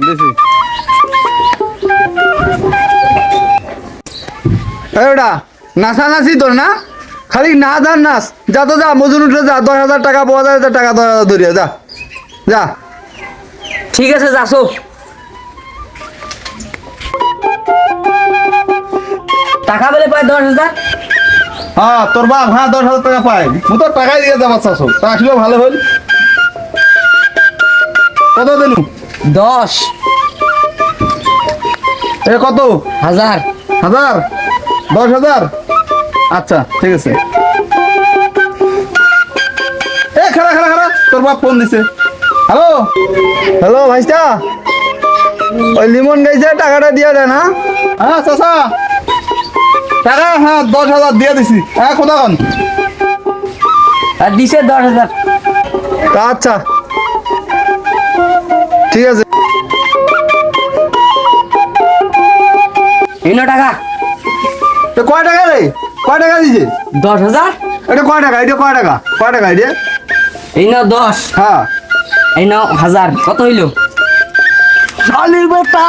দিছি ওটা নাচানাচি তোর না খালি নাচ আর নাচ যা তো যা মজুর উঠে যা 10,000 টাকা 5000 টাকা 10,000 ধরিয়া যা যা ঠিক আছে যাসো টাকা বলে পায় 10,000 হ্যাঁ তোর বাপ হ্যাঁ 10,000 টাকা পায় মু তো টাকাই দিয়ে যাবার চাষো তা আসলেও ভালো হল কত দিলু 10 এ কত 1000 1000 10,000 আচ্ছা ঠিক আছে এ খারা খারা খারা তোর বাপ ফোন দিছে হ্যালো হ্যালো ভাইস্তা ওই লিমন গাইছে টাকাটা দিয়ে দেন হ্যাঁ চাচা টাকা হ্যাঁ 10,000 দিয়ে দিছি হ্যাঁ কোথাও আর দিছে 10,000 আচ্ছা ঠিক আছে ইনো টাকা তো কয় টাকা রে কয় টাকা দিছে 10,000 এটা কয় টাকা এটা কয় টাকা এটা ইনো 10 হ্যাঁ ইনো 1000 কত হইলো শালি বেটা